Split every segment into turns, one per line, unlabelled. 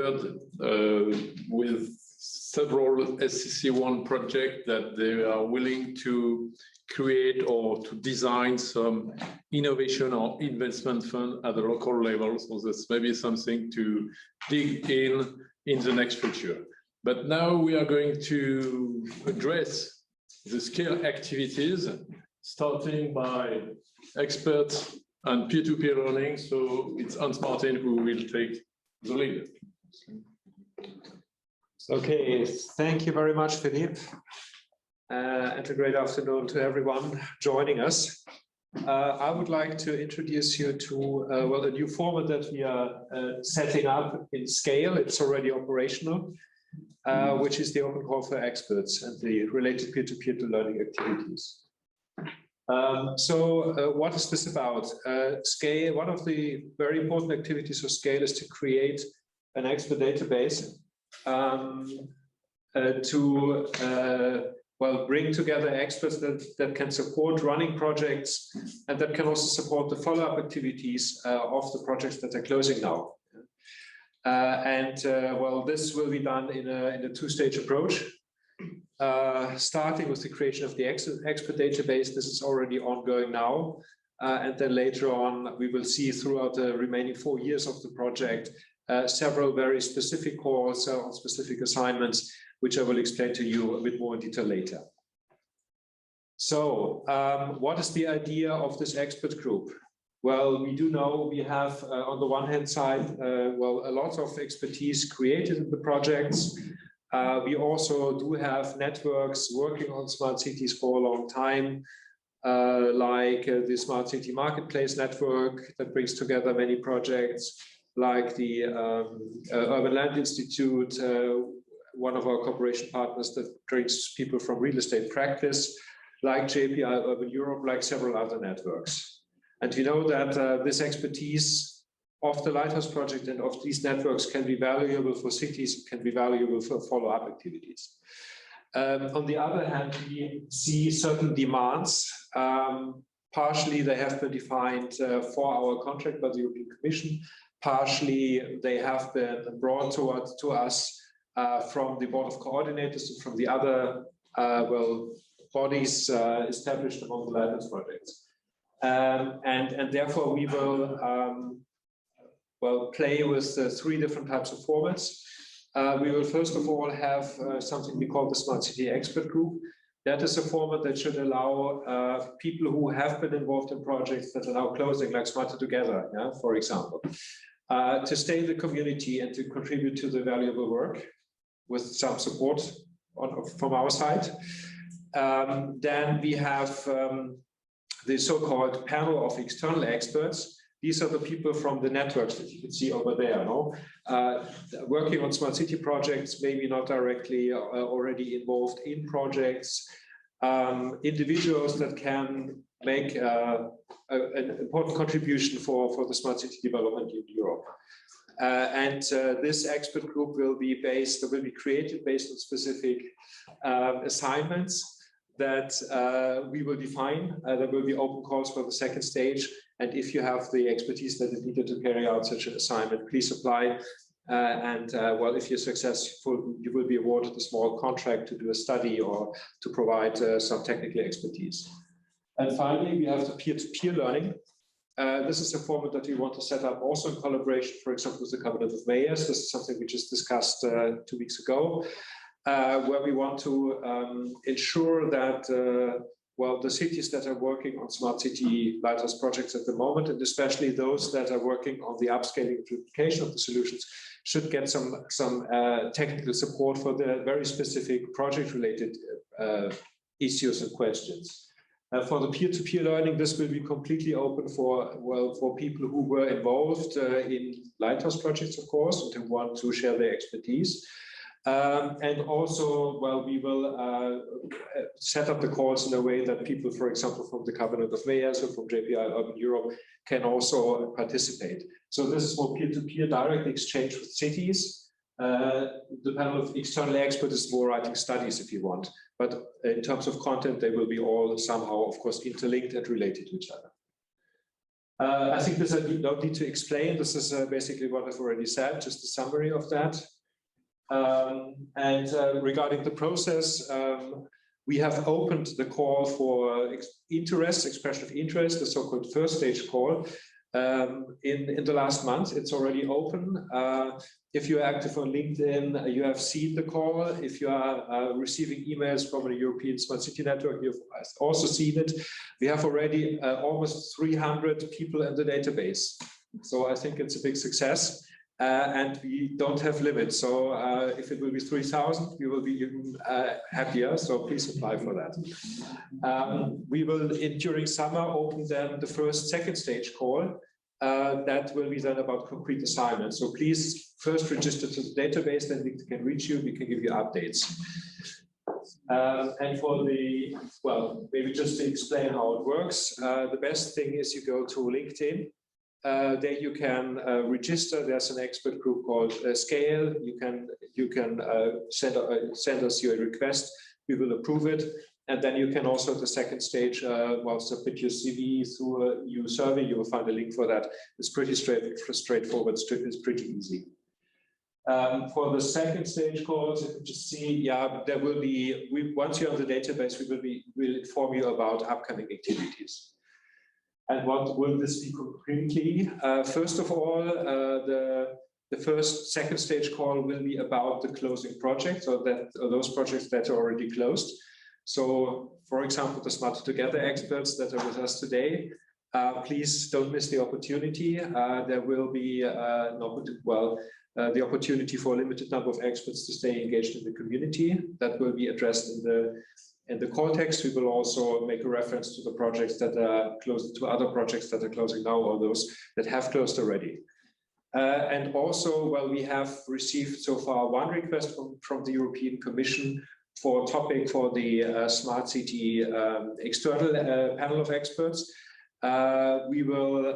heard with several SCC1 projects that they are willing to create or to design some innovation or investment fund at the local level. So that's maybe something to dig in the next future. But now we are going to address the scale activities, starting by experts and peer-to-peer learning. So it's Hans Martin who will take the lead.
Okay, thank you very much, Philippe. And a great afternoon to everyone joining us. I would like to introduce you to well, a new format that we are setting up in Scale. It's already operational, which is the open call for experts and the related peer-to-peer learning activities. What is this about? Scale, one of the very important activities of Scale is to create an expert database to well, bring together experts that can support running projects and that can also support the follow-up activities of the projects that are closing now. Well, this will be done in a two-stage approach. Starting with the creation of the expert database. This is already ongoing now. And then later on, we will see throughout the remaining 4 years of the project, several very specific calls on specific assignments, which I will explain to you a bit more in detail later. So, what is the idea of this expert group? Well, we do know we have, on the one hand side, well, a lot of expertise created in the projects. We also do have networks working on smart cities for a long time, like the Smart City Marketplace network that brings together many projects, like the Urban Land Institute, one of our cooperation partners that brings people from real estate practice, like JPI Urban Europe, like several other networks. And we know that this expertise of the Lighthouse project and of these networks can be valuable for cities, can be valuable for follow-up activities. On the other hand, we see certain demands. Partially, they have been defined for our contract by the European Commission. Partially, they have been brought to us from the Board of Coordinators and from the other well, bodies established among the Lighthouse projects. And therefore, we will well, play with 3 different types of formats. We will first of all have something we call the Smart City Expert Group. That is a format that should allow people who have been involved in projects that are now closing, like Smarter Together, yeah, for example, to stay in the community and to contribute to the valuable work with some support from our side. Then we have the so-called panel of external experts. These are the people from the networks that you can see over there, no? Working on smart city projects, maybe not directly already involved in projects, individuals that can make an important contribution for the smart city development in Europe. This expert group will be created based on specific assignments that we will define. There will be open calls for the second stage. And if you have the expertise that is needed to carry out such an assignment, please apply. Well, if you're successful, you will be awarded a small contract to do a study or to provide some technical expertise. And finally, we have the peer-to-peer learning. This is a format that we want to set up also in collaboration, for example, with the Covenant of Mayors. This is something we just discussed 2 weeks ago, where we want to ensure that well, the cities that are working on smart city lighthouse projects at the moment, and especially those that are working on the upscaling and duplication of the solutions, should get some technical support for the very specific project-related issues and questions. For the peer-to-peer learning, this will be completely open for people who were involved in lighthouse projects, of course, and who want to share their expertise. And also, well, we will set up the calls in a way that people, for example, from the Covenant of Mayors or from JPI Urban Europe can also participate. So this is more peer-to-peer direct exchange with cities. The panel of external experts is more writing studies if you want. But in terms of content, they will be all somehow, of course, interlinked and related to each other. I think this I don't need to explain. This is basically what I've already said, just a summary of that. Regarding the process, we have opened the call for expression of interest, the so-called first stage call. In the last month, it's already open. If you're active on LinkedIn, you have seen the call. If you are receiving emails from the European Smart City Network, you've also seen it. We have already almost 300 people in the database. So I think it's a big success. And we don't have limits. So if it will be 3,000, we will be even happier. So please apply for that. We will, during summer, open then the second stage call. That will be then about concrete assignments. So please first register to the database, then we can reach you, we can give you updates. And for the, well, maybe just to explain how it works, the best thing is you go to LinkedIn. There you can register. There's an expert group called Scale. You can send us your request. We will approve it. And then you can also at the second stage, well, submit your CV through a EU survey. You will find a link for that. It's pretty straightforward. It's pretty easy. For the second stage calls, you can just see, yeah, there will be, once you're on the database, we'll inform you about upcoming activities. And what will this be concretely? First of all, the second stage call will be about the closing projects or those projects that are already closed. So, for example, the Smart Together experts that are with us today, please don't miss the opportunity. There will be the opportunity for a limited number of experts to stay engaged in the community. That will be addressed in the call text. We will also make a reference to the projects that are closed, to other projects that are closing now, or those that have closed already. And also, well, we have received so far one request from the European Commission for a topic for the Smart City external panel of experts. We will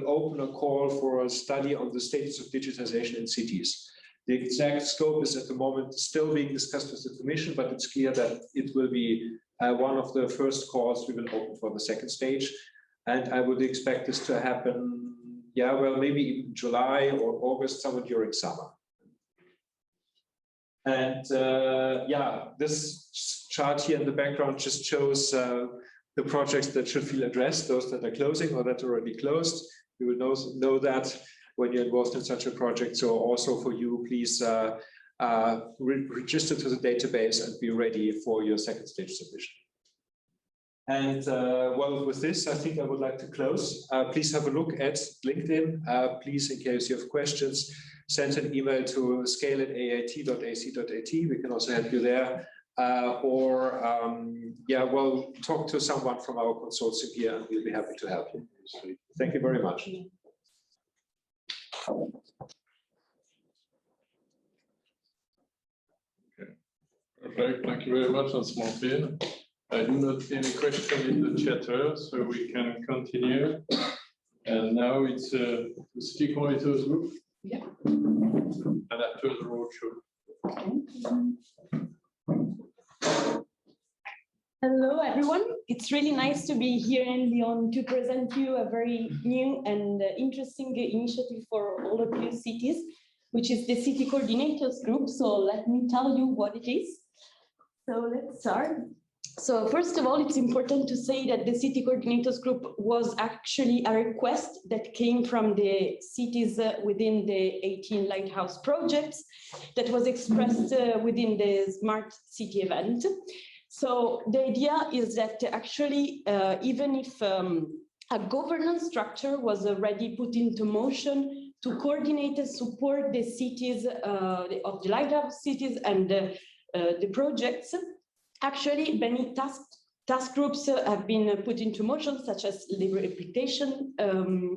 open a call for a study on the status of digitization in cities. The exact scope is at the moment still being discussed with the Commission, but it's clear that it will be one of the first calls we will open for the second stage. And I would expect this to happen, yeah, well, maybe in July or August, somewhere during summer. And yeah, this chart here in the background just shows the projects that should feel addressed, those that are closing or that are already closed. You will know that when you're involved in such a project. So also for you, please register to the database and be ready for your second stage submission. And well, with this, I think I would like to close. Please have a look at LinkedIn. Please, in case you have questions, send an email to scale@aat.ac.at. We can also help you there. Yeah, well, talk to someone from our consortium here and we'll be happy to help you. Thank you very much.
Okay. Perfect. Thank you very much, Martin. I do not see any question in the chatter, so we can continue. And now it's the City Coordinators Group.
Yeah.
And after the roadshow.
Hello, everyone. It's really nice to be here in Lyon to present you a very new and interesting initiative for all of you cities, which is the City Coordinators Group. So let me tell you what it is. So let's start. So first of all, it's important to say that the City Coordinators Group was actually a request that came from the cities within the 18 lighthouse projects that was expressed within the Smart City event. So the idea is that actually, even if a governance structure was already put into motion to coordinate and support the cities of the lighthouse cities and the projects, actually many task groups have been put into motion, such as the reputation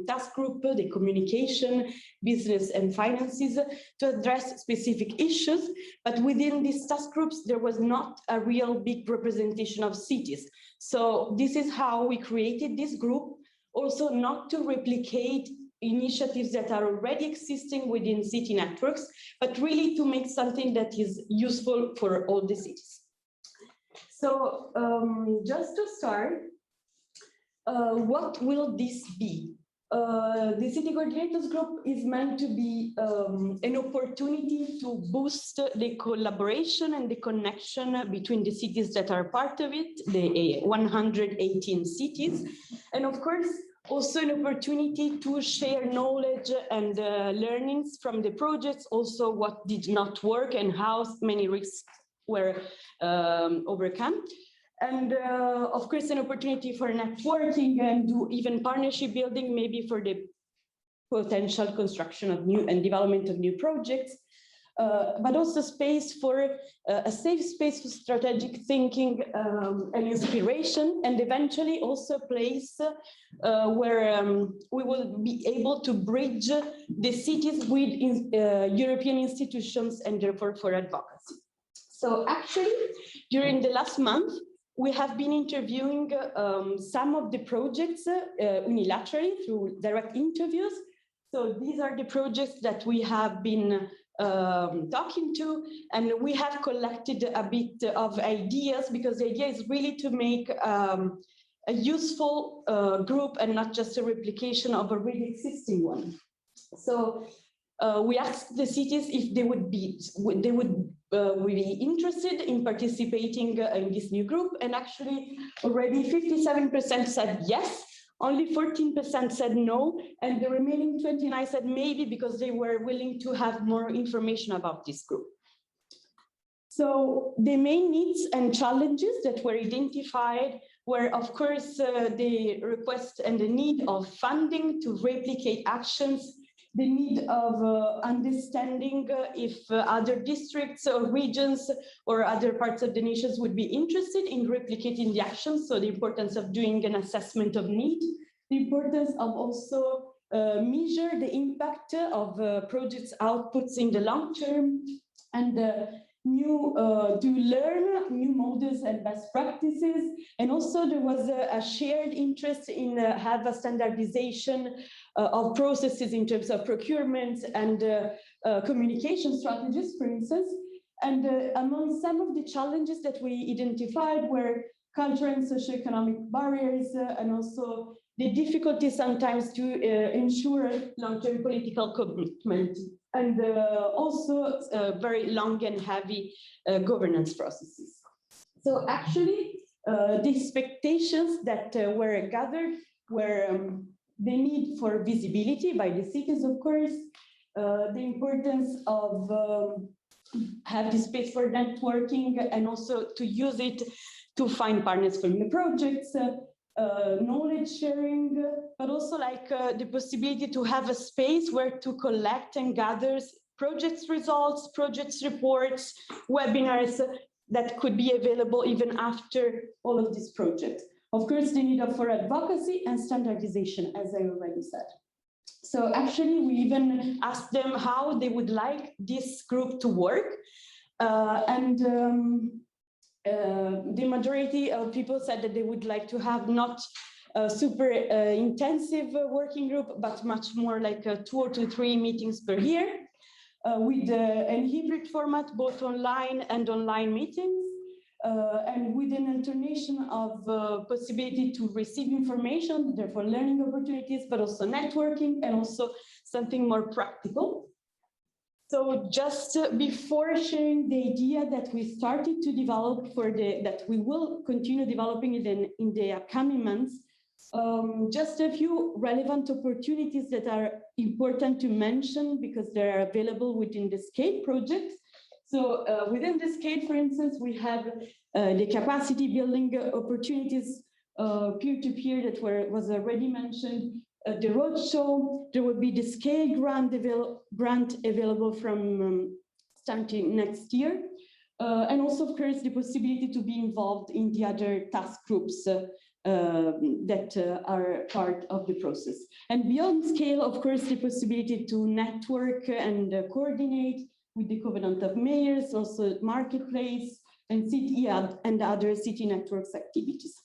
task group, the communication, business and finances, to address specific issues. But within these task groups, there was not a real big representation of cities. So this is how we created this group, also not to replicate initiatives that are already existing within city networks, but really to make something that is useful for all the cities. So just to start, what will this be? The City Coordinators Group is meant to be an opportunity to boost the collaboration and the connection between the cities that are part of it, the 118 cities, and of course, also an opportunity to share knowledge and learnings from the projects, also what did not work and how many risks were overcome. And of course, an opportunity for networking and do even partnership building, maybe for the potential construction of new and development of new projects, but also space for a safe space for strategic thinking and inspiration, and eventually also a place where we will be able to bridge the cities with European institutions and therefore for advocacy. So actually, during the last month, we have been interviewing some of the projects unilaterally through direct interviews. So these are the projects that we have been talking to, and we have collected a bit of ideas, because the idea is really to make a useful group and not just a replication of a really existing one. So we asked the cities if they would be interested in participating in this new group, and actually already 57% said yes, only 14% said no, and the remaining 29% said maybe, because they were willing to have more information about this group. So the main needs and challenges that were identified were, of course, the request and the need of funding to replicate actions, the need of understanding if other districts or regions or other parts of the nations would be interested in replicating the actions. So the importance of doing an assessment of need, the importance of also measure the impact of projects' outputs in the long term, and to learn new models and best practices. And also there was a shared interest in have a standardization of processes in terms of procurement and communication strategies, for instance. And among some of the challenges that we identified were cultural and socioeconomic barriers, and also the difficulty sometimes to ensure long-term political commitment, and also very long and heavy governance processes. So actually, the expectations that were gathered were the need for visibility by the cities, of course, the importance of have the space for networking, and also to use it to find partners for new projects, knowledge sharing, but also like the possibility to have a space where to collect and gather projects results, projects reports, webinars that could be available even after all of these projects. Of course, the need for advocacy and standardization, as I already said. So actually, we even asked them how they would like this group to work. The majority of people said that they would like to have not a super intensive working group, but much more like 2 to 3 meetings per year, with an hybrid format, both online and online meetings, and with an alternation of possibility to receive information, therefore learning opportunities, but also networking, and also something more practical. So just before sharing the idea that we started to develop that we will continue developing it in the upcoming months, just a few relevant opportunities that are important to mention, because they are available within the SCAPE project. So within the SCAPE, for instance, we have the capacity building opportunities, peer-to-peer, that was already mentioned. The Roadshow, there will be the SCALE grant available from starting next year. And also, of course, the possibility to be involved in the other task groups that are part of the process. And beyond SCALE, of course, the possibility to network and coordinate with the Covenant of Mayors, also Marketplace, and city and other city networks activities.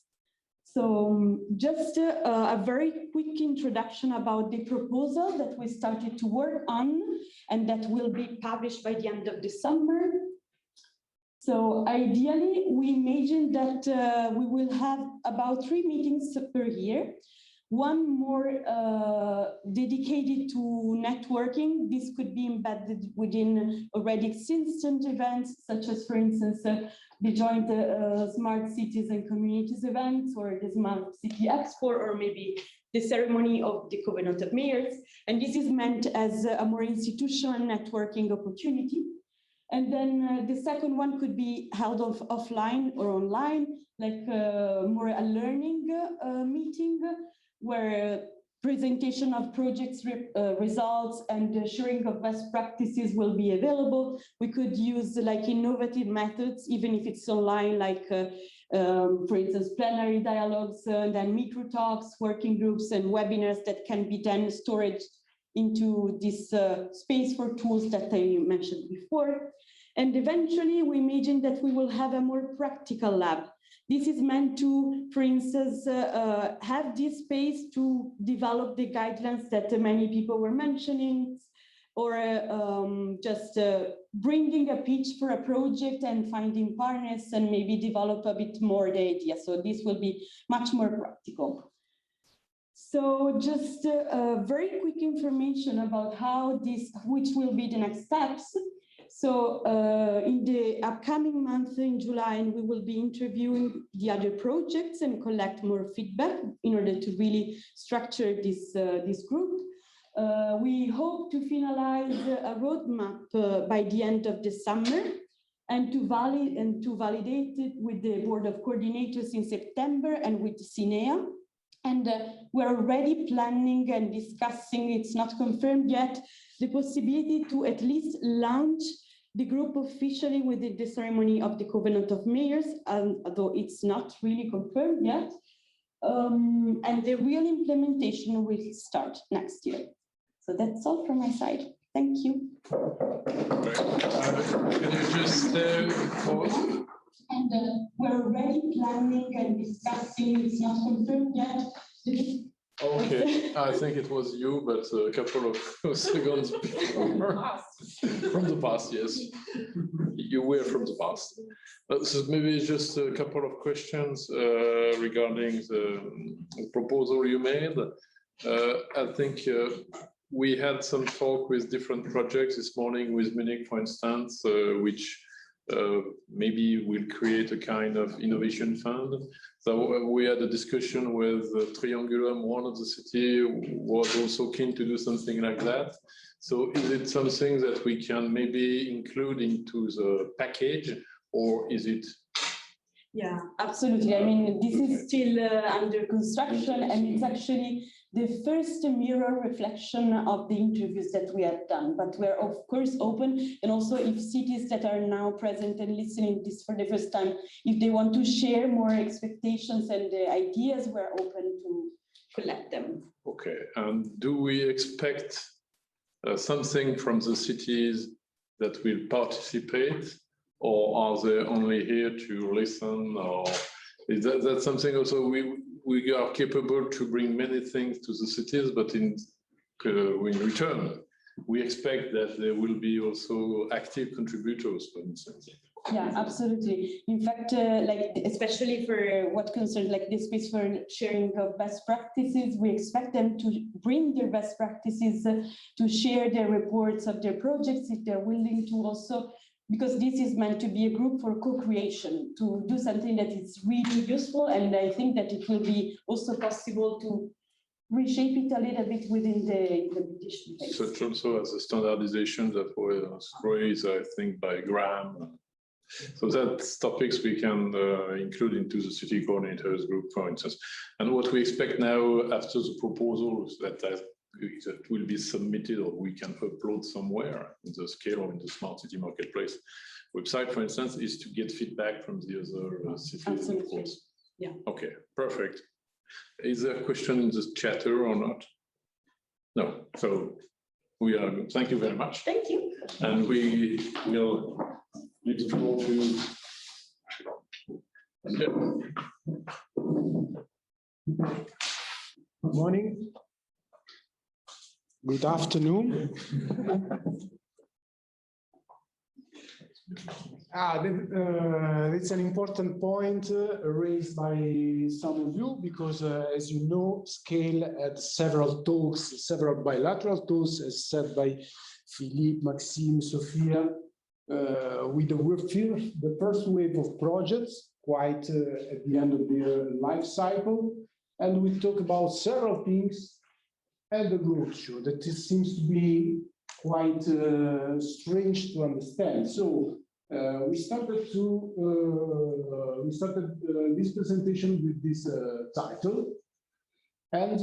So just a very quick introduction about the proposal that we started to work on and that will be published by the end of the summer. So ideally, we imagine that we will have about 3 meetings per year. One more dedicated to networking. This could be embedded within already existing events, such as, for instance, the joint Smart Cities and Communities events, or the Smart City Expo, or maybe the ceremony of the Covenant of Mayors. And this is meant as a more institutional networking opportunity. And then the second one could be held offline or online, like more a learning meeting, where presentation of projects results and sharing of best practices will be available. We could use like innovative methods, even if it's online, like for instance, plenary dialogues, and then micro talks, working groups, and webinars that can be then stored into this space for tools that I mentioned before. And eventually we imagine that we will have a more practical lab. This is meant to, for instance, have this space to develop the guidelines that many people were mentioning, or just bringing a pitch for a project and finding partners and maybe develop a bit more the idea. So this will be much more practical. So just very quick information about how this, which will be the next steps. So in the upcoming month in July, we will be interviewing the other projects and collect more feedback in order to really structure this group. We hope to finalize a roadmap by the end of the summer and to validate it with the Board of Coordinators in September and with CINEA. And we're already planning and discussing, it's not confirmed yet, the possibility to at least launch the group officially within the ceremony of the Covenant of Mayors, although it's not really confirmed yet. And the real implementation will start next year. So that's all from my side. Thank you.
Can you just pause?
And we're already planning and discussing, it's not confirmed yet.
Okay, I think it was you, but a couple of seconds before. From the past, yes. You were from the past. So maybe just a couple of questions regarding the proposal you made. I think we had some talk with different projects this morning with Munich, for instance, which maybe will create a kind of innovation fund. So we had a discussion with Triangulum, one of the city was also keen to do something like that. So is it something that we can maybe include into the package, or is it?
Yeah, absolutely. I mean, this is still under construction, and it's actually the first mirror reflection of the interviews that we have done. But we're of course open, and also if cities that are now present and listening this for the first time, if they want to share more expectations and ideas, we're open to collect them.
Okay, and do we expect something from the cities that will participate, or are they only here to listen, or is that something also we are capable to bring many things to the cities, but in return, we expect that there will be also active contributors, for instance.
Yeah, absolutely. In fact, like especially for what concerns like this space for sharing of best practices, we expect them to bring their best practices, to share their reports of their projects if they're willing to also, because this is meant to be a group for co-creation, to do something that is really useful. And I think that it will be also possible to reshape it a little bit within the implementation phase.
Such also as a standardization that was raised, I think, by Graham. So that's topics we can include into the city coordinators group, for instance. And what we expect now after the proposals that will be submitted or we can upload somewhere in the scale or in the Smart City Marketplace website, for instance, is to get feedback from the other cities.
Absolutely.
Of course.
Yeah.
Okay, perfect. Is there a question in the chatter or not? No. So we are good. Thank you very much.
Thank you.
And we will leave the floor to Angelo.
Good morning. Good afternoon. It's an important point raised by some of you because, as you know, scale at several talks, several bilateral talks, as said by Philippe, Maxime, Sofia, with the first wave of projects, quite at the end of their life cycle. And we talk about several things at the roadshow that it seems to be quite strange to understand. So we started this presentation with this title, and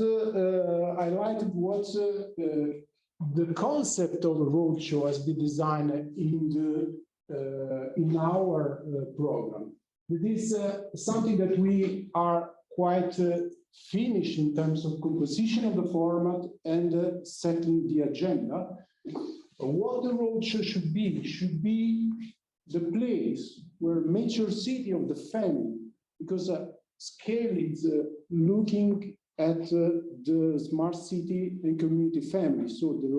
I liked what the concept of a roadshow has been designed in our program. It is something that we are quite finished in terms of composition of the format and setting the agenda. What the roadshow should be the place where major city of the family, because scale is looking at the smart city and community family. So the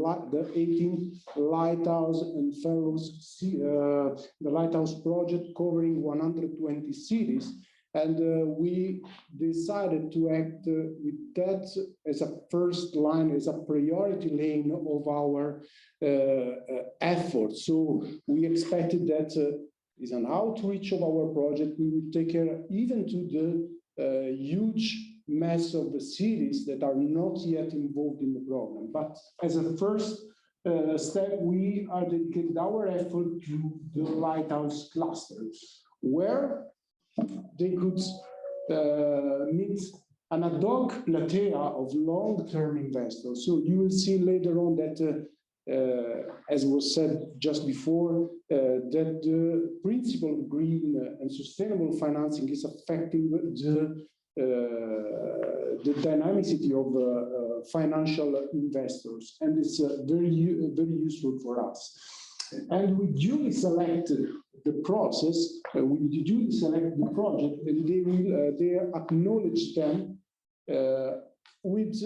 18 Lighthouse and Fellows, the Lighthouse project covering 120 cities. And we decided to act with that as a first line, as a priority lane of our effort. So we expected that is an outreach of our project. We will take care even to the huge mass of the cities that are not yet involved in the program. But as a first step, we are dedicated our effort to the Lighthouse cluster, where they could meet an ad hoc plethora of long-term investors. So you will see later on that, as was said just before, that the principle of green and sustainable financing is affecting the dynamicity of financial investors, and it's very useful for us. And we duly selected the process, we duly select the project, and they acknowledge them with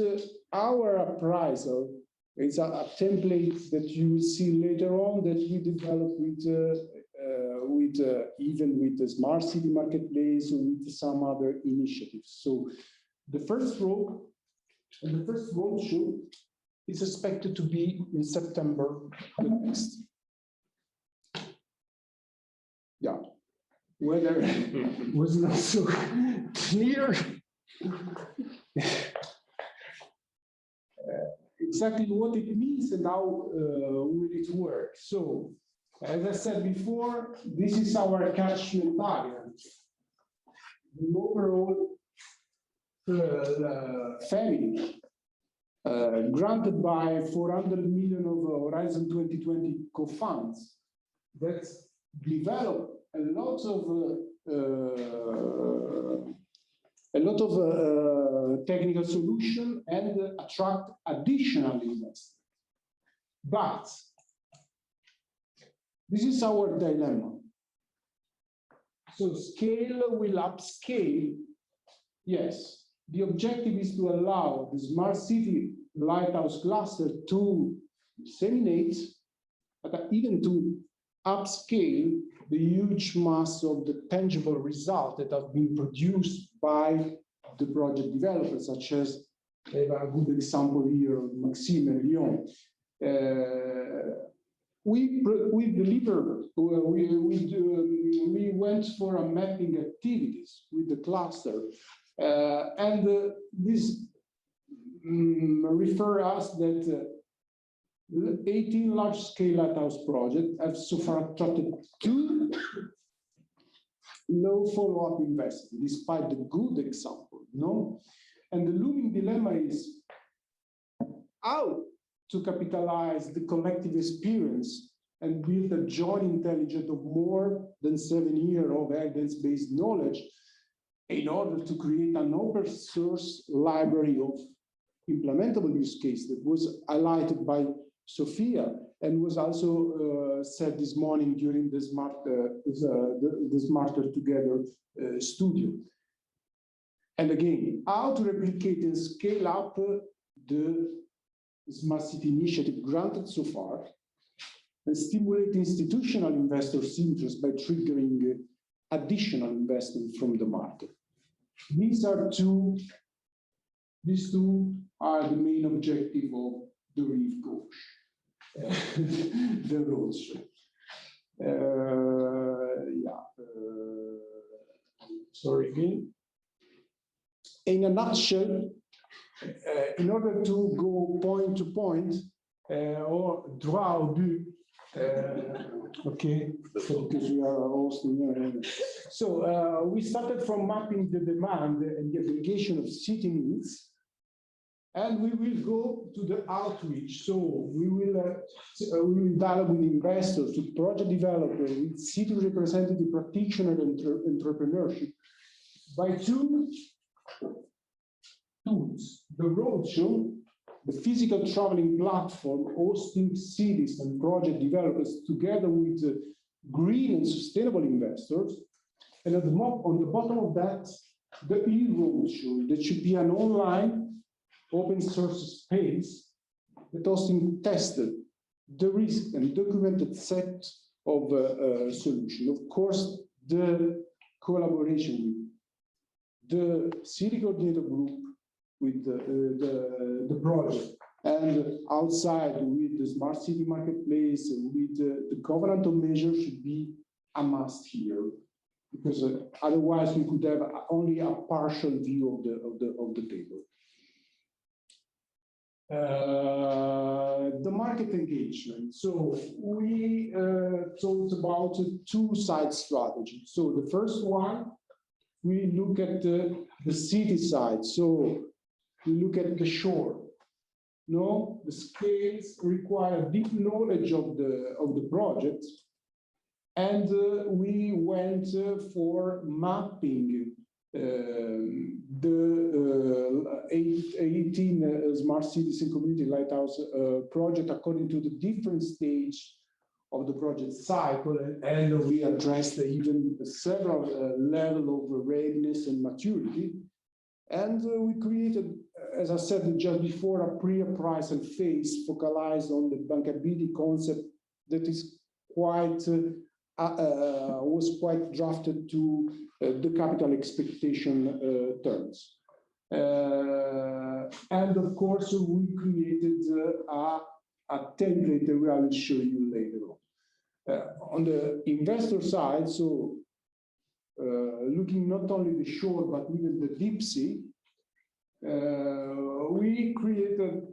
our appraisal. It's a template that you will see later on that we developed even with the Smart City Marketplace or with some other initiatives. So the first row and the first roadshow is expected to be in September the next. Yeah, whether it was not so clear exactly what it means and how will it work. So, as I said before, this is our catchment area. The overall family granted by 400 million of Horizon 2020 co-funds that develop a lot of technical solution and attract additional investment. But this is our dilemma. So scale will upscale. Yes, the objective is to allow the smart city lighthouse cluster to disseminate, but even to upscale the huge mass of the tangible results that have been produced by the project developers, such as a good example here of Maxime and Lyon. We delivered, we went for a mapping activities with the cluster, and this refer us that 18 large-scale lighthouse projects have so far attracted 2 low follow-up investments, despite the good example, no? And the looming dilemma is how to capitalize the collective experience and build a joint intelligence of more than 7 years of evidence-based knowledge in order to create an open source library of implementable use case that was highlighted by Sofia and was also said this morning during the Smarter Together studio. And again, how to replicate and scale up the Smart City initiative granted so far and stimulate institutional investors' interest by triggering additional investment from the market. These two are the main objective of the Rive Gauche, the roadshow. Sorry again. In a nutshell, in order to go point to point, or droit au but, okay, because we are hosting. So we started from mapping the demand and the aggregation of city needs, and we will go to the outreach. So we will dialogue with investors, with project developers, with city representative practitioners and entrepreneurship by two tools: the roadshow, the physical traveling platform hosting cities and project developers together with green and sustainable investors. And on the bottom of that, the e-roadshow, that should be an online open source space that hosting tested the risk and documented set of solutions. Of course, the collaboration with the city coordinator group, with the project, and outside with the smart city marketplace, with the governmental measures should be a must here, because otherwise we could have only a partial view of the table. The market engagement. So we talked about a two-side strategy. So the first one, we look at the city side. So we look at the shore. No, the scales require deep knowledge of the project, and we went for mapping the 18 smart cities and community lighthouse project according to the different stage of the project cycle, and we addressed even several levels of readiness and maturity. And we created, as I said just before, a pre-appraisal phase focalized on the bankability concept that is was quite drafted to the capital expectation terms. And of course, we created a template that I will show you later on. On the investor side, so looking not only the shore, but even the deep sea, we created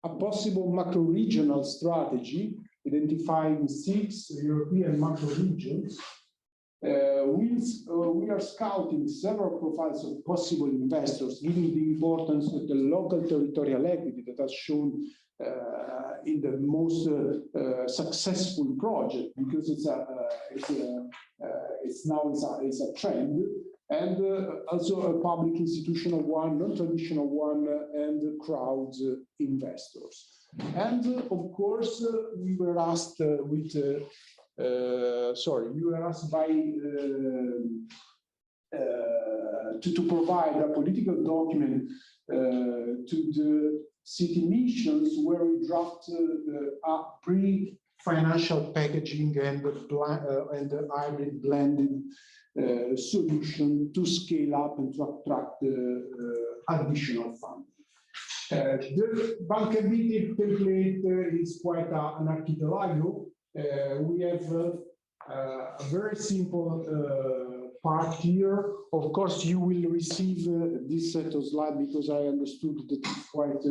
a possible macro-regional strategy, identifying 6 European macro-regions. We are scouting several profiles of possible investors, given the importance of the local territorial equity that has shown in the most successful project, because it's a trend, and also a public institutional one, non-traditional one, and crowd investors. And of course, we were asked to provide a political document to the city missions, where we drafted a pre-financial packaging and the hybrid blended solution to scale up and to attract additional funds. The bankability template is quite an archipelago. We have a very simple part here. Of course, you will receive this set of slides because I understood that it's quite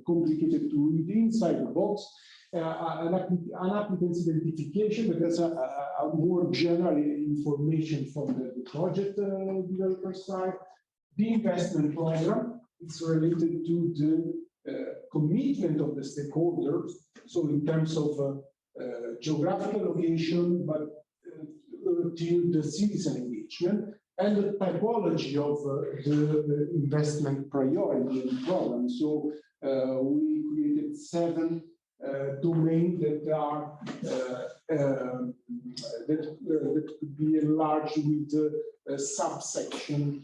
complicated to read inside the box. An applicant's identification, that has a more general information from the project developer side. The investment program is related to the commitment of the stakeholders. So in terms of geographical location, but till the citizen engagement, and the typology of the investment priority in the program. So we created 7 domains that are that could be enlarged with a subsection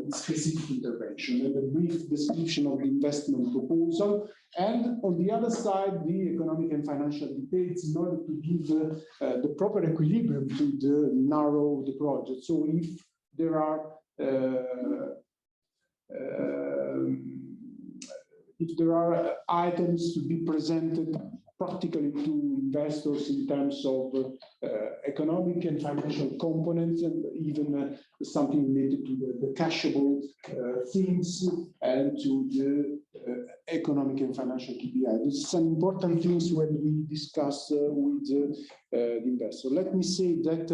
specific intervention and a brief description of the investment proposal. And on the other side, the economic and financial details in order to give the proper equilibrium to narrow the project. So if there are items to be presented practically to investors in terms of economic and financial components, and even something related to the cashable things and to the economic and financial KPI. This is an important thing when we discuss with the investor. Let me say that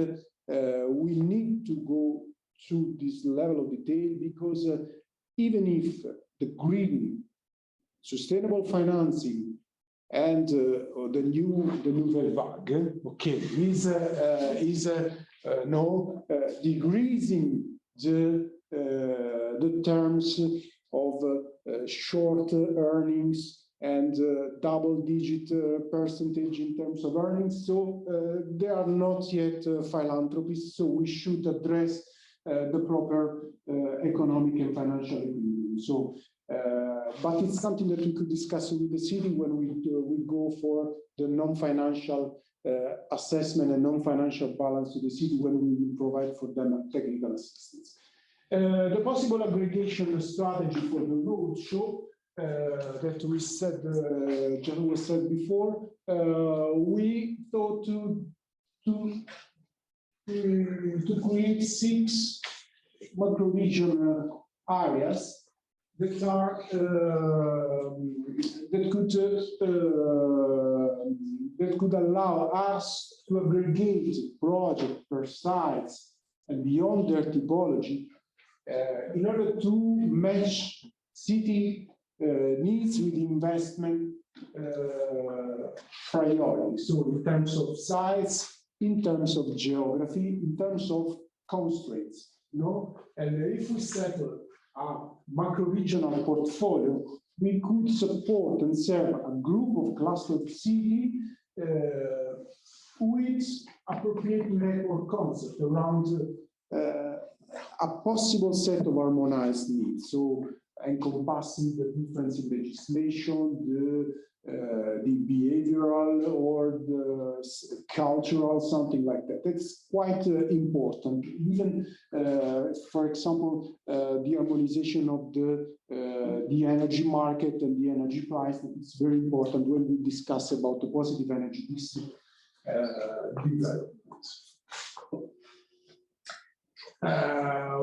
we need to go through this level of detail because even if the green sustainable financing and the new VAG, okay, is decreasing the terms of short earnings and double-digit percentage in terms of earnings. So they are not yet philanthropists. So we should address the proper economic and financial equilibrium. So. But it's something that we could discuss with the city when we go for the non-financial assessment and non-financial balance to the city when we will provide for them technical assistance. The possible aggregation strategy for the roadshow that we said, Giordano said before, we thought to create 6 macro-region areas that are that could allow us to aggregate project per sites and beyond their typology in order to match city needs with investment priorities. So in terms of size, in terms of geography, in terms of constraints, And if we settle a macro-regional portfolio, we could support and serve a group of clustered cities with appropriate network concept around a possible set of harmonized needs. So encompassing the difference in legislation, the behavioral or the cultural, something like that. That's quite important. Even, for example, the harmonization of the energy market and the energy price. It's very important when we discuss about the positive energy developments.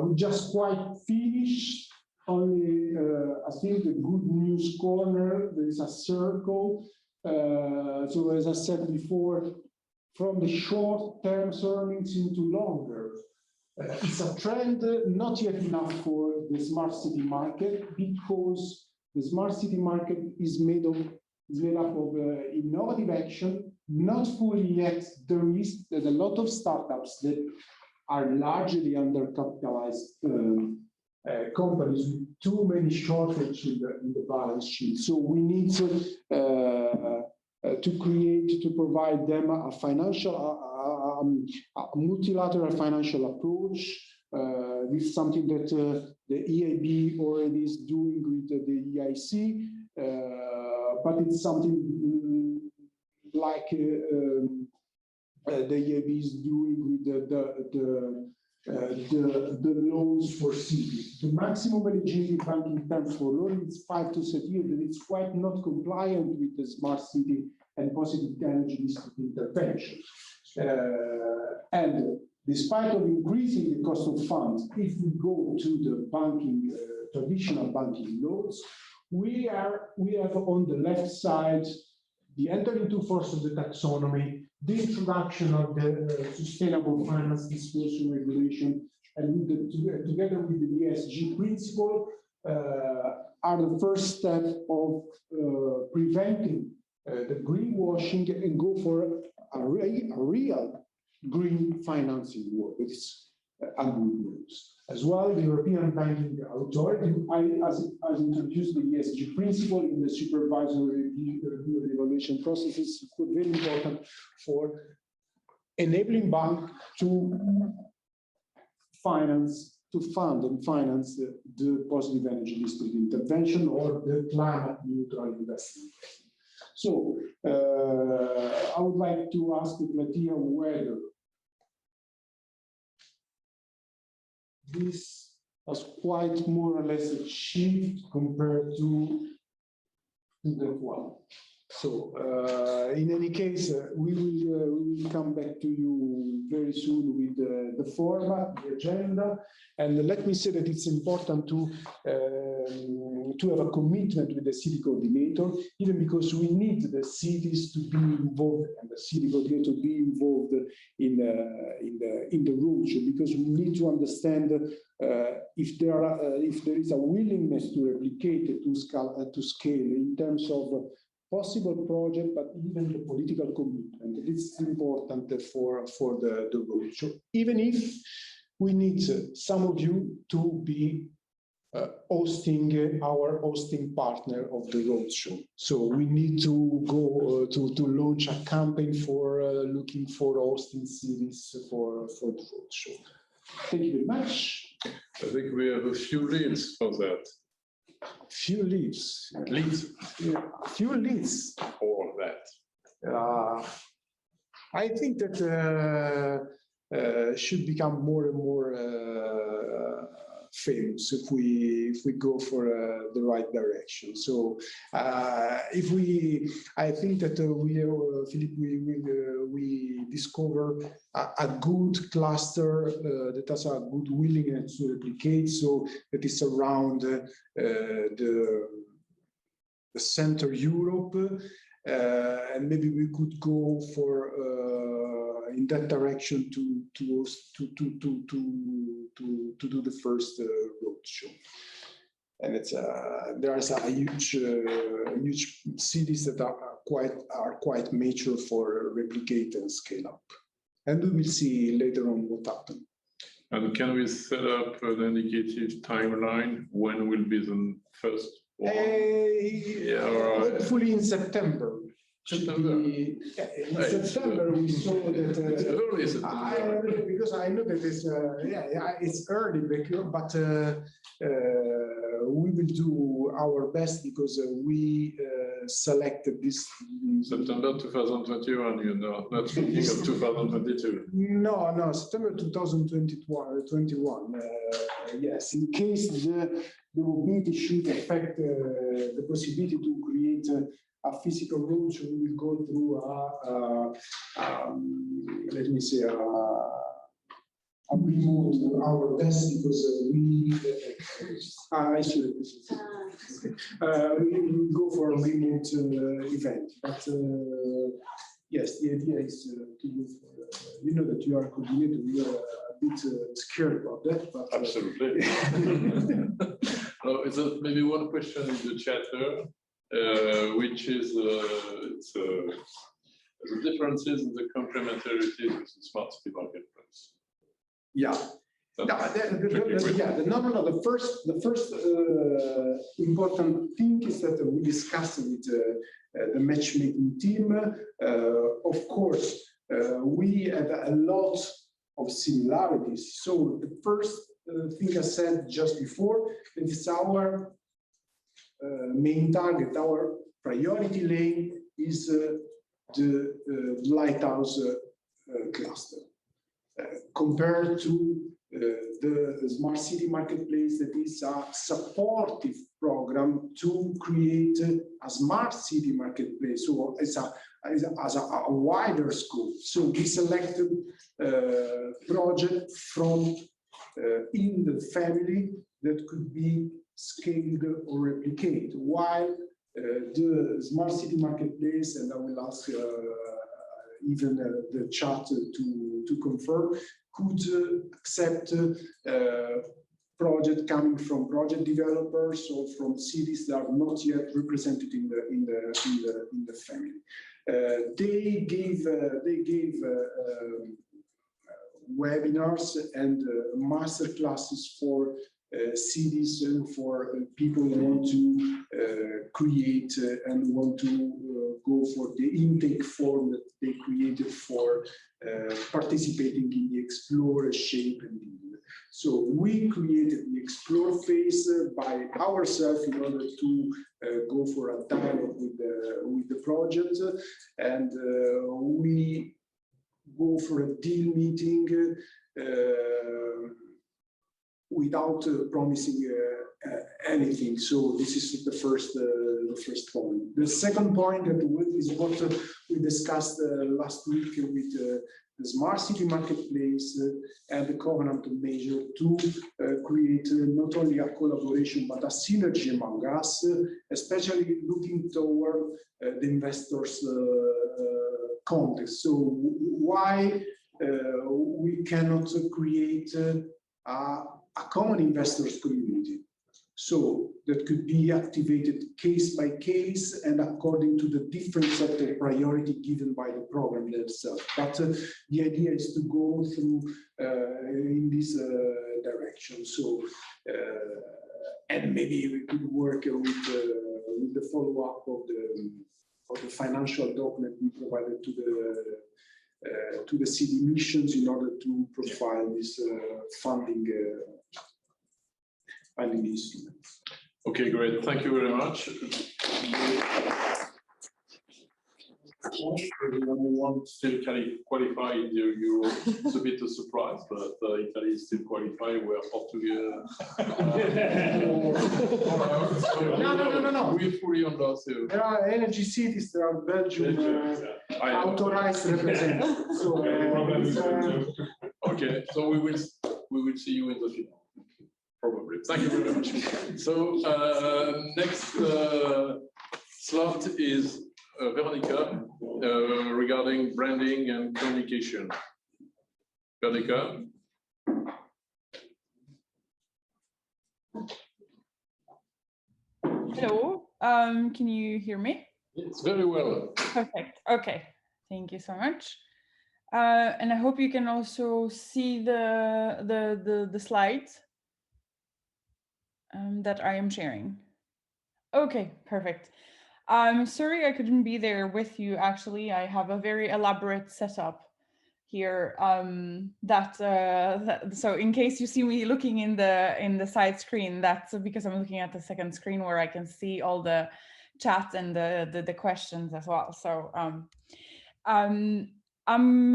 We just quite finished. Only, I think the good news corner, there is a circle. So as I said before, from the short-term earnings into longer. It's a trend not yet enough for the smart city market because the smart city market is made up of innovative action, not fully yet. There is a lot of startups that are largely undercapitalized companies with too many shortages in the balance sheet. So we need to provide them a financial, a multilateral financial approach. This is something that the EIB already is doing with the EIC, but it's something like the EIB is doing with the loans for cities. The maximum eligibility banking terms for loan is 5 to 7 years, and it's quite not compliant with the smart city and positive energy district intervention. And despite of increasing the cost of funds, if we go to the banking, traditional banking loans, we have on the left side the entry into force of the taxonomy, the introduction of the sustainable finance disclosure regulation, and together with the ESG principle, are the first step of preventing the greenwashing and go for a real green financing work. It's a good news. As well, the European Banking Authority has introduced the ESG principle in the supervisory review and evaluation processes. It's very important for enabling banks to finance to fund and finance the positive energy district intervention or the climate neutral investment. So I would like to ask Platia whether this was quite more or less achieved compared to that one. So in any case, we will come back to you very soon with the format, the agenda, and let me say that it's important to have a commitment with the city coordinator, even because we need the cities to be involved and the city coordinator to be involved in the roadshow, because we need to understand if there is a willingness to replicate to scale in terms of possible project, but even the political commitment. It's important for the roadshow, even if we need some of you to be our hosting partner of the roadshow. So we need to go to launch a campaign for looking for hosting cities for the roadshow. Thank you very much.
I think we have a few leads for that.
Few leads.
Leads.
Yeah, few leads.
All that.
I think that should become more and more famous if we go for the right direction. So I think that Philippe, we discover a good cluster that has a good willingness to replicate. So that is around the Center Europe, and maybe we could go for in that direction to do the first roadshow. And it's there's a huge cities that are quite mature for replicate and scale up. And we will see later on what happens.
And can we set up an indicative timeline? When will be the first one?
Hopefully in September.
September.
In September, we saw that.
It's early September.
Because I know that it's early, but we will do our best because we selected this.
September 2021, you know, not speaking of 2022.
No, September 2021. Yes, in case the mobility should affect the possibility to create a physical roadshow, we will go through let me say, a remote, our best, because we will go for a remote event. But yes, the idea is to move. You know that you are a coordinator. We are a bit scared about that. But
absolutely. It's maybe one question in the chat there, which is the differences in the complementarities with the smart city marketplace.
Yeah. The first important thing is that we discussed with the matchmaking team. Of course, we have a lot of similarities. So the first thing I said just before, it is our main target, our priority lane is the lighthouse cluster. Compared to the smart city marketplace, that is a supportive program to create a smart city marketplace. So it's a wider scope. So we selected project from in the family that could be scaled or replicated, while the smart city marketplace, and I will ask even the chat to confirm, could accept project coming from project developers or from cities that are not yet represented in the family. They gave webinars and master classes for cities and for people who want to create and want to go for the intake form that they created for participating in the Explorer, Shape, and Build. So we created the explore phase by ourselves in order to go for a dialogue with the project, and we go for a deal meeting without promising anything. So this is the first point. The second point that is what we discussed last week with the smart city marketplace and the covenant measure to create not only a collaboration but a synergy among us, especially looking toward the investors' context. So why we cannot create a common investors community? So that could be activated case by case and according to the different set of priority given by the program itself. But the idea is to go through in this direction. So and maybe we could work with the follow-up of the financial document we provided to the city missions in order to provide this funding instruments.
Okay, great. Thank you very much. Everyone still qualify in the Euro. It's a bit of a surprise, but Italy is still qualified, where Portugal.
No.
We fully understand.
There are energy cities, there are Belgium authorized representatives. So,
okay, so we will see you in the final. Probably. Thank you very much. So next slot is Veronika regarding branding and communication. Veronika.
Hello, can you hear me?
It's very well.
Perfect. Okay, thank you so much. And I hope you can also see the slides that I am sharing. Okay, perfect. I'm sorry I couldn't be there with you. Actually, I have a very elaborate setup here. So in case you see me looking in the side screen, that's because I'm looking at the second screen where I can see all the chat and the questions as well. So I'm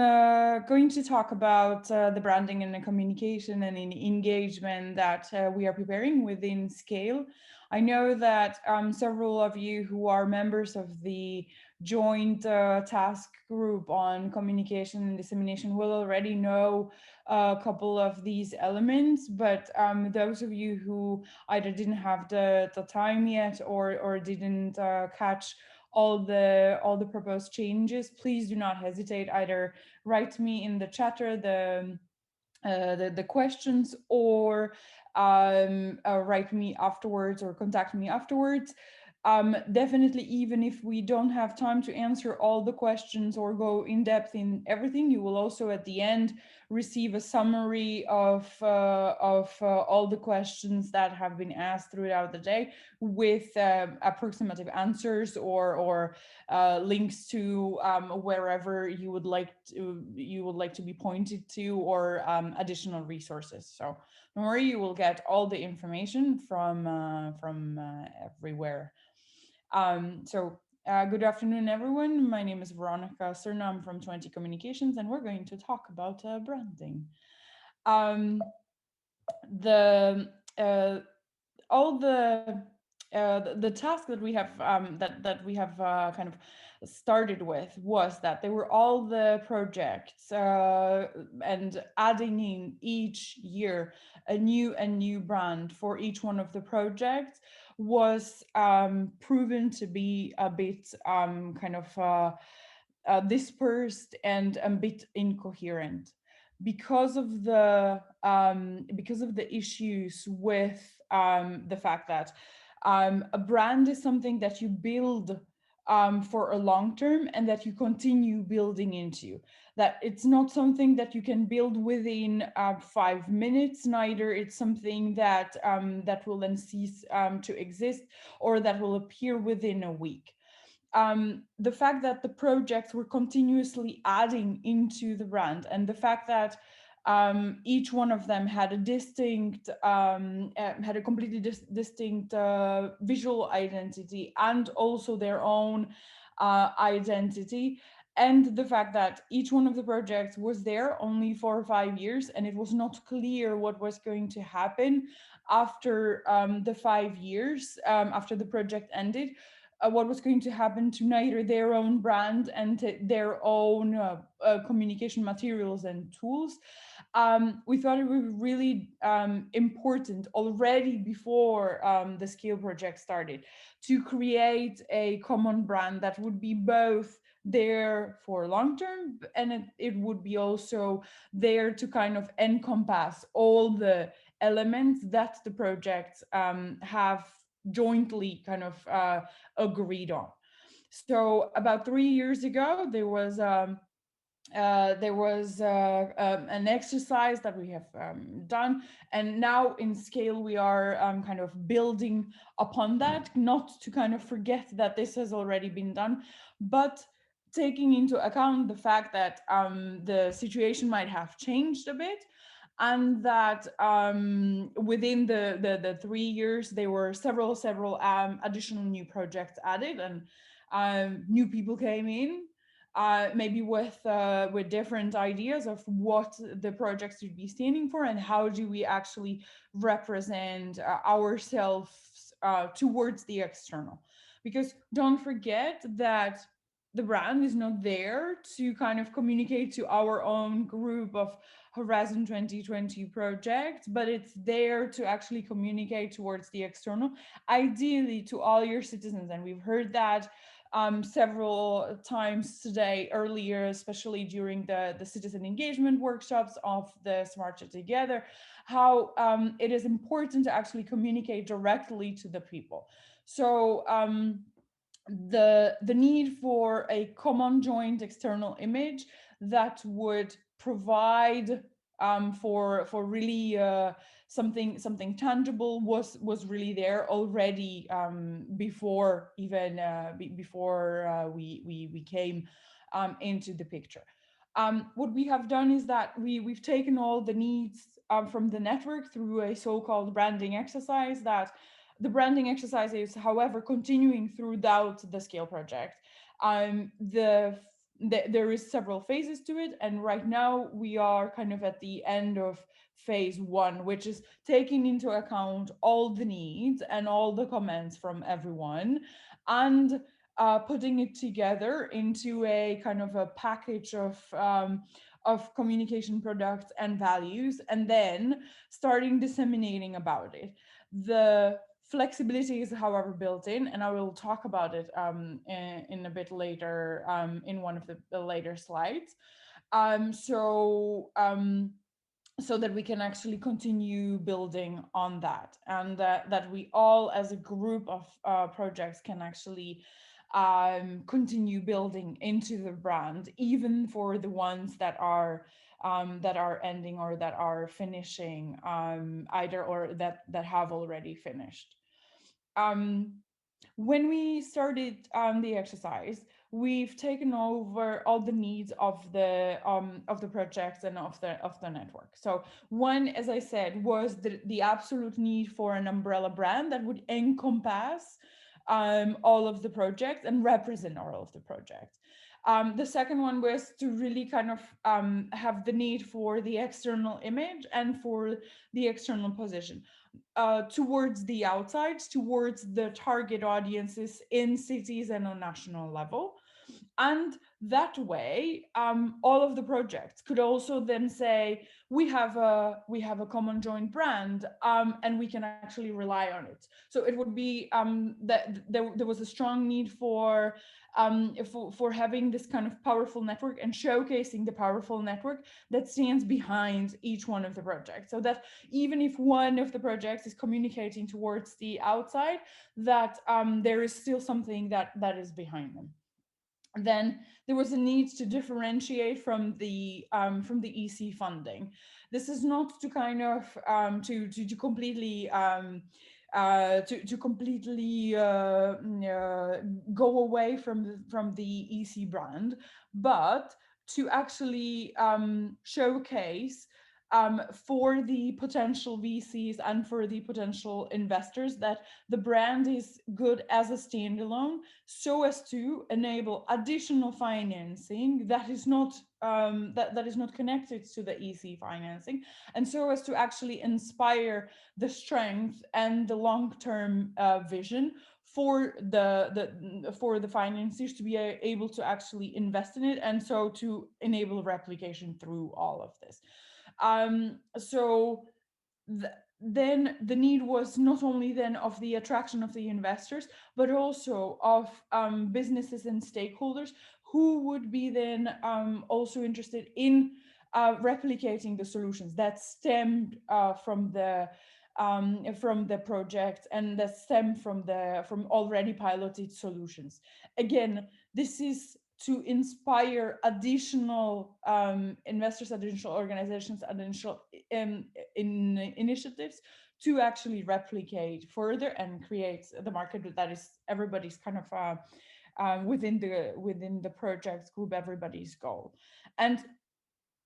going to talk about the branding and the communication and engagement that we are preparing within Scale. I know that several of you who are members of the joint task group on communication and dissemination will already know a couple of these elements, but those of you who either didn't have the time yet or didn't catch all the proposed changes, please do not hesitate. Either write me in the chatter the questions, or write me afterwards or contact me afterwards. Definitely, even if we don't have time to answer all the questions or go in depth in everything, you will also at the end receive a summary of all the questions that have been asked throughout the day, with approximative answers or links to wherever you would like to be pointed to, or additional resources. So don't worry, you will get all the information from everywhere. Good afternoon, everyone. My name is Veronika. Cerna. I'm from 20 Communications, and we're going to talk about branding. The task that we have that we have kind of started with was that they were all the projects and adding in each year a new brand for each one of the projects was proven to be a bit kind of dispersed and a bit incoherent because of the issues with the fact that a brand is something that you build for a long term and that you continue building into. That it's not something that you can build within 5 minutes, neither it's something that that will then cease to exist, or that will appear within a week. The fact that the projects were continuously adding into the brand, and the fact that Each one of them had a distinct, had a completely distinct visual identity and also their own identity. And the fact that each one of the projects was there only for 5 years, and it was not clear what was going to happen after the 5 years, after the project ended, what was going to happen to neither their own brand and to their own communication materials and tools. We thought it was really important already before the Scale project started to create a common brand that would be both there for long term, and it would be also there to kind of encompass all the elements that the projects have jointly kind of agreed on. So about 3 years ago, there was an exercise that we have done, and now in Scale we are kind of building upon that, not to kind of forget that this has already been done, but taking into account the fact that the situation might have changed a bit, and that within the 3 years there were several additional new projects added, and new people came in, maybe with different ideas of what the projects should be standing for and how do we actually represent ourselves towards the external. Because don't forget that the brand is not there to kind of communicate to our own group of Horizon 2020 projects, but it's there to actually communicate towards the external, ideally to all your citizens. And we've heard that several times today, earlier, especially during the citizen engagement workshops of the Smarter Together, how it is important to actually communicate directly to the people. So the need for a common joint external image that would provide for really something tangible was really there already before even before we came into the picture. What we have done is that we've taken all the needs from the network through a so-called branding exercise. That the branding exercise is, however, continuing throughout the Scale project. There is several phases to it, and right now we are kind of at the end of phase 1, which is taking into account all the needs and all the comments from everyone, and putting it together into a kind of a package of communication products and values, and then starting disseminating about it. The flexibility is, however, built in, and I will talk about it in a bit later in one of the later slides. So that we can actually continue building on that, and that we all as a group of projects can actually continue building into the brand, even for the ones that are ending or that are finishing, either or that have already finished. When we started the exercise, we've taken over all the needs of the projects and of the network. So one, as I said, was the absolute need for an umbrella brand that would encompass all of the projects and represent all of the projects. The second one was to really kind of have the need for the external image and for the external position towards the outside, towards the target audiences in cities and on national level. And that way, all of the projects could also then say, we have a common joint brand, and we can actually rely on it. So it would be that there was a strong need for having this kind of powerful network and showcasing the powerful network that stands behind each one of the projects. So that even if one of the projects is communicating towards the outside, that there is still something that is behind them. Then there was a need to differentiate from the EC funding. This is not to kind of to completely go away from the EC brand, but to actually showcase for the potential VCs and for the potential investors, that the brand is good as a standalone, so as to enable additional financing that is not that is not connected to the EC financing, and so as to actually inspire the strength and the long-term vision for the financiers to be able to actually invest in it, and so to enable replication through all of this. So then the need was not only then of the attraction of the investors, but also of businesses and stakeholders who would be then also interested in replicating the solutions that stemmed from the project and that stem from already piloted solutions. Again, this is to inspire additional investors, additional organizations, additional initiatives to actually replicate further and create the market that is everybody's kind of within the project group, everybody's goal. And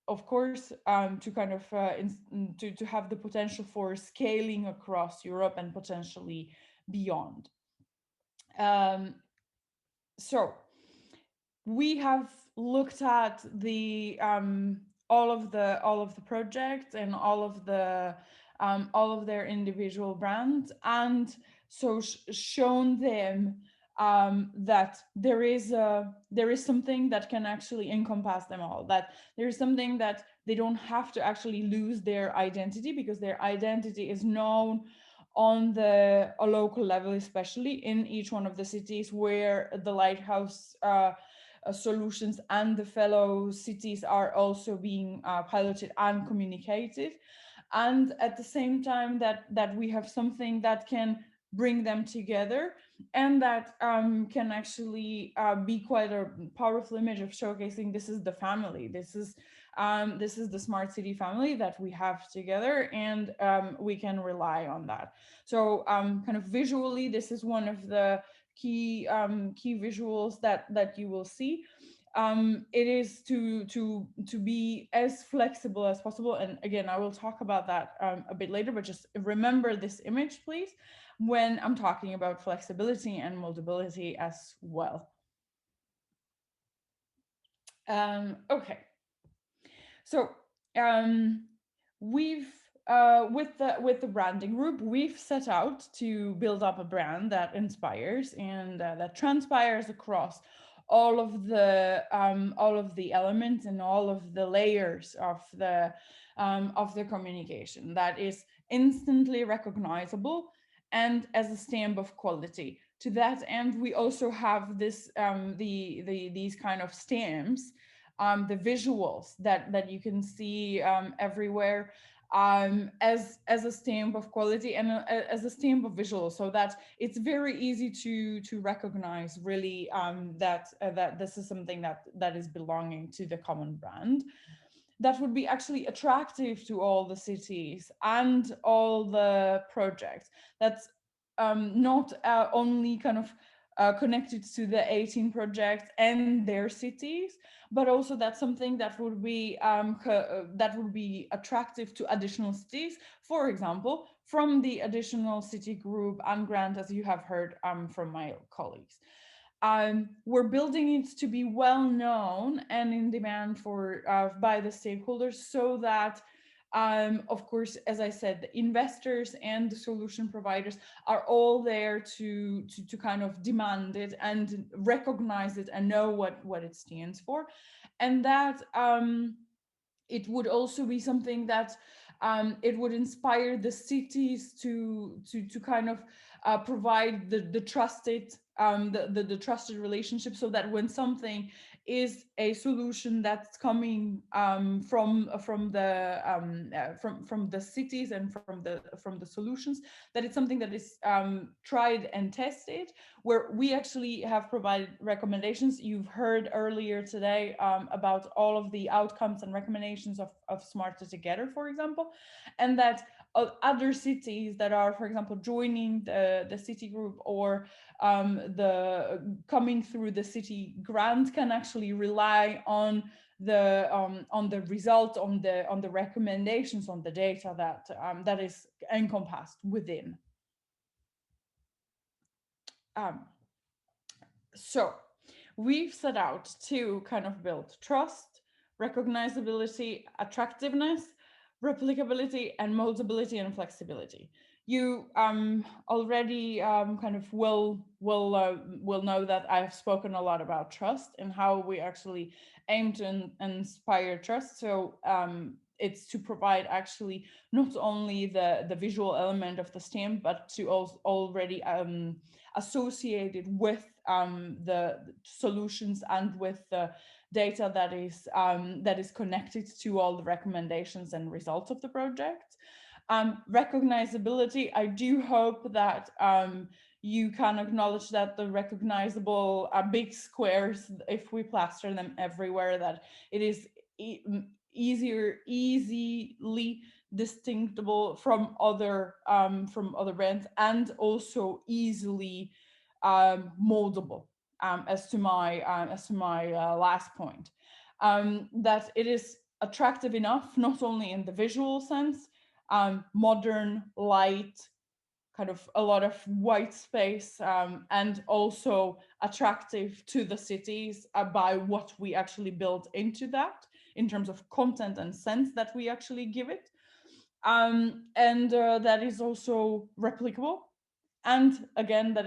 of course, to kind of to have the potential for scaling across Europe and potentially beyond. So we have looked at the all of the projects and all of their individual brands, and so shown them that there is something that can actually encompass them all, that there is something that they don't have to actually lose their identity, because their identity is known on a local level, especially in each one of the cities where the lighthouse solutions and the fellow cities are also being piloted and communicated. And at the same time that we have something that can bring them together, and that can actually be quite a powerful image of showcasing this is the family, this is the smart city family that we have together, and we can rely on that. So kind of visually, this is one of the key visuals that you will see. It is to be as flexible as possible, and again, I will talk about that a bit later, but just remember this image, please, when I'm talking about flexibility and moldability as well. Okay, so we've with the branding group, we've set out to build up a brand that inspires and that transpires across all of the elements and all of the layers of the communication, that is instantly recognizable and as a stamp of quality. To that end, we also have this these kind of stamps, the visuals that you can see everywhere, as a stamp of quality and as a stamp of visual, so that it's very easy to recognize really that this is something that is belonging to the common brand, that would be actually attractive to all the cities and all the projects. That's not only kind of connected to the 18 projects and their cities, but also that's something that would be attractive to additional cities, for example, from the additional city group and grant, as you have heard from my colleagues. We're building it to be well known and in demand for by the stakeholders, so that of course, as I said, the investors and the solution providers are all there to kind of demand it and recognize it and know what it stands for. And that it would also be something that it would inspire the cities to kind of provide the trusted the trusted relationship, so that when something is a solution that's coming from the cities and from the solutions, that it's something that is tried and tested, where we actually have provided recommendations. You've heard earlier today about all of the outcomes and recommendations of Smarter Together, for example, and that other cities that are, for example, joining the city group or the coming through the city grant can actually rely on the result, on the recommendations, on the data that is encompassed within. So we've set out to kind of build trust, recognizability, attractiveness, replicability, and moldability and flexibility. You already kind of will know that I've spoken a lot about trust and how we actually aim to inspire trust. So it's to provide actually not only the visual element of the stamp, but to also already associated with the solutions and with the data that is connected to all the recommendations and results of the project. Recognizability, I do hope that you can acknowledge that the recognizable big squares, if we plaster them everywhere, that it is easily distinctable from other brands, and also easily moldable, as to my last point, that it is attractive enough, not only in the visual sense, modern, light, kind of a lot of white space, and also attractive to the cities by what we actually build into that in terms of content and sense that we actually give it, and that is also replicable, and again that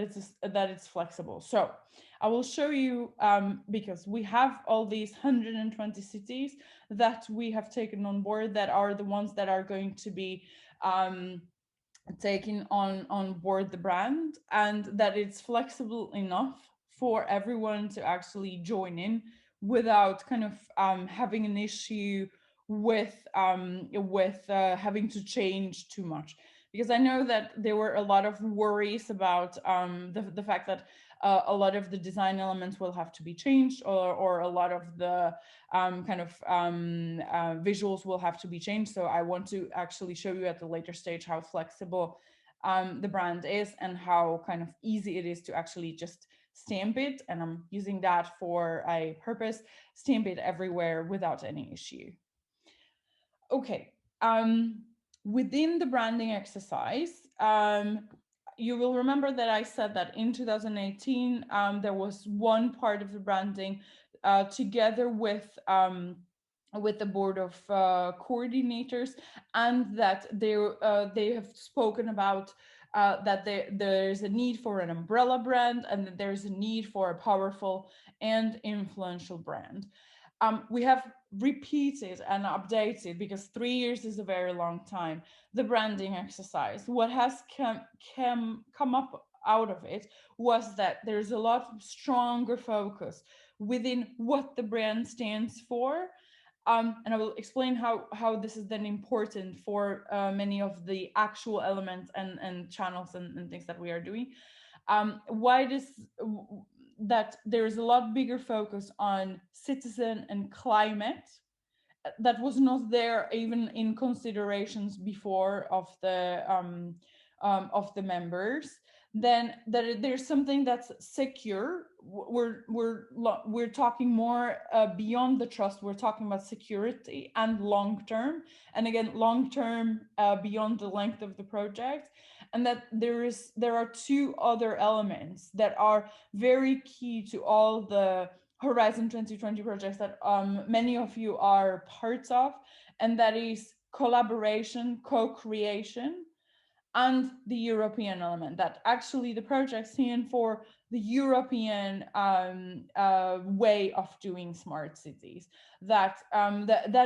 it's flexible. So I will show you, because we have all these 120 cities that we have taken on board, that are the ones that are going to be taking on board the brand, and that it's flexible enough for everyone to actually join in without kind of having an issue with having to change too much. Because I know that there were a lot of worries about the fact that a lot of the design elements will have to be changed, or a lot of the visuals will have to be changed. So I want to actually show you at the later stage how flexible the brand is, and how kind of easy it is to actually just stamp it. And I'm using that for a purpose, stamp it everywhere without any issue. Okay. Within the branding exercise, you will remember that I said that in 2018, there was one part of the branding together with the board of coordinators, and that they have spoken about that there's a need for an umbrella brand, and that there's a need for a powerful and influential brand. We have repeated and updated, because 3 years is a very long time, the branding exercise. What has come up out of it was that there's a lot stronger focus within what the brand stands for. And I will explain how this is then important for many of the actual elements and channels and things that we are doing. Why that there is a lot bigger focus on citizen and climate that was not there even in considerations before of the members. Then that there's something that's secure. We're talking more beyond the trust. We're talking about security and long term, and again long term beyond the length of the project. And that there are two other elements that are very key to all the Horizon 2020 projects that many of you are parts of, and that is collaboration, co-creation, and the European element. That actually the project stand for the European way of doing smart cities. That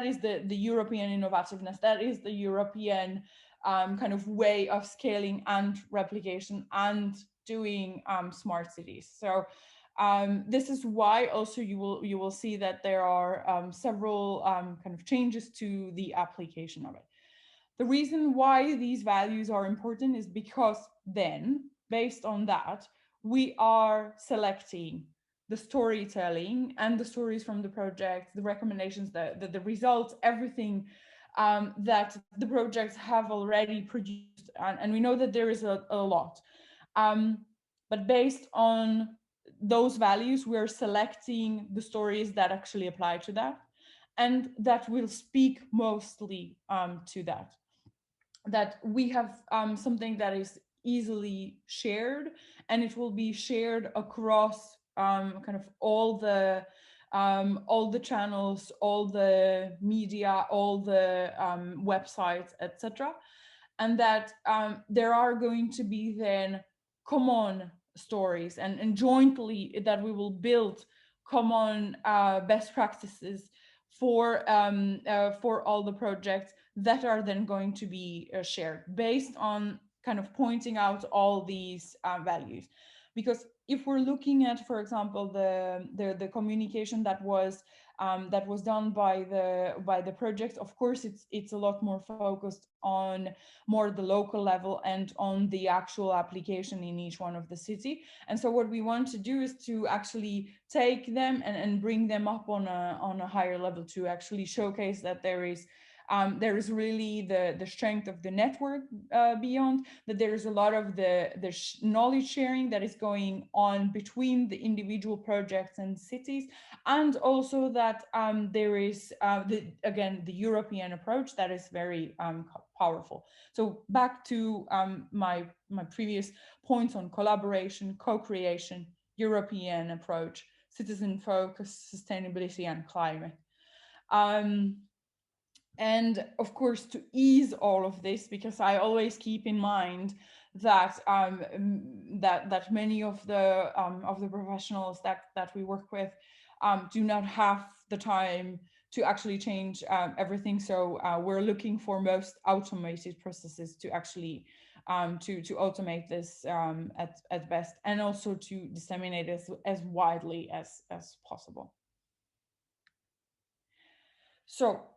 is the European innovativeness. That is the European kind of way of scaling and replication and doing smart cities. So this is why also you will see that there are several kind of changes to the application of it. The reason why these values are important is because then, based on that, we are selecting the storytelling and the stories from the project, the recommendations, the results, everything that the projects have already produced. And we know that there is a lot. But based on those values, we're selecting the stories that actually apply to that. and that will speak mostly to that we have something that is easily shared, and it will be shared across kind of all the channels, all the media, all the websites, etc. And that there are going to be then common stories, and jointly that we will build common best practices for all the projects that are then going to be shared based on kind of pointing out all these values. Because if we're looking at, for example, the communication that was done by the project, of course it's a lot more focused on more the local level and on the actual application in each one of the city. And so what we want to do is to actually take them and bring them up on a higher level, to actually showcase that there is really the strength of the network beyond, that there is a lot of the knowledge sharing that is going on between the individual projects and cities, and also that there is again the European approach that is very powerful. So back to my previous points on collaboration, co-creation, European approach, citizen focus, sustainability, and climate. And of course, to ease all of this, because I always keep in mind that that many of the professionals that we work with do not have the time to actually change everything. So we're looking for most automated processes to actually to automate this at best, and also to disseminate as widely as possible. So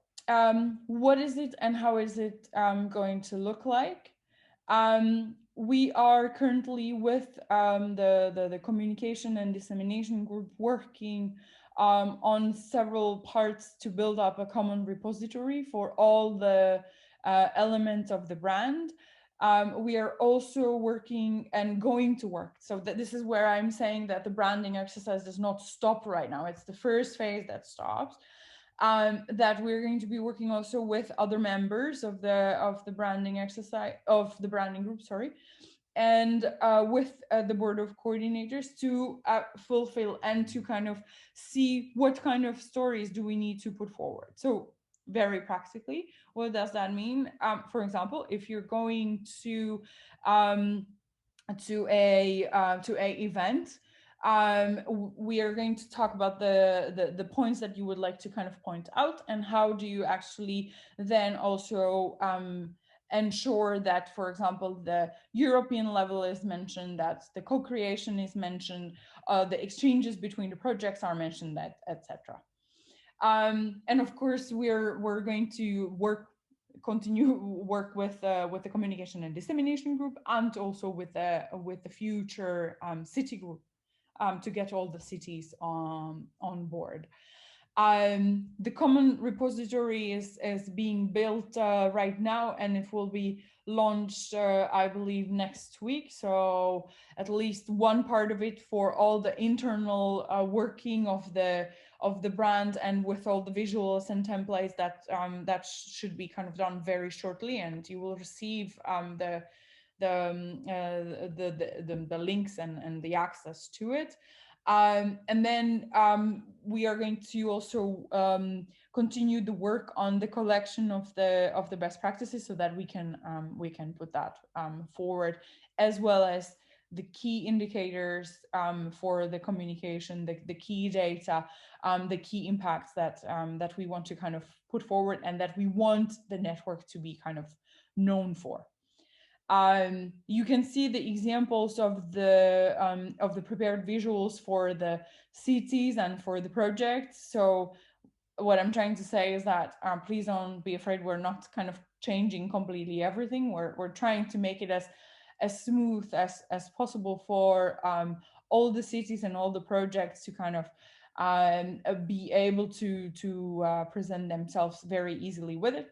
what is it and how is it going to look like? We are currently with the communication and dissemination group working on several parts to build up a common repository for all the elements of the brand. We are also working and going to work. So this is where I'm saying that the branding exercise does not stop right now. It's the first phase that stops. That we're going to be working also with other members of the branding exercise, of the branding group, sorry, and with the board of coordinators to fulfill and to kind of see what kind of stories do we need to put forward. So very practically, what does that mean? For example, if you're going to a event, we are going to talk about the points that you would like to kind of point out, and how do you actually then also ensure that, for example, the European level is mentioned, that the co-creation is mentioned, the exchanges between the projects are mentioned, that etc. And of course, we're going to continue work with the communication and dissemination group, and also with the future city group, to get all the cities on board. The common repository is being built right now, and it will be launched, I believe, next week. So at least one part of it for all the internal working of the brand, and with all the visuals and templates that should be kind of done very shortly, and you will receive the links and the access to it. And then we are going to also continue the work on the collection of the best practices, so that we can put that forward, as well as the key indicators for the communication, the key data, the key impacts that we want to kind of put forward, and that we want the network to be kind of known for. You can see the examples of the prepared visuals for the cities and for the projects. So what I'm trying to say is that please don't be afraid. We're not kind of changing completely everything. We're trying to make it as smooth as possible for all the cities and all the projects to kind of be able to present themselves very easily with it.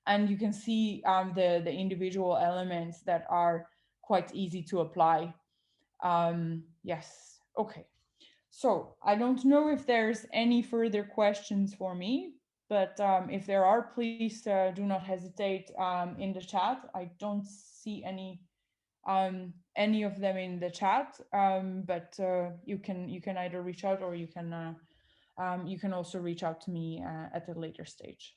And you can see the individual elements that are quite easy to apply. Yes, okay. So I don't know if there's any further questions for me. But if there are, please do not hesitate in the chat. I don't see any of them in the chat, but you can either reach out, or you can also reach out to me at a later stage.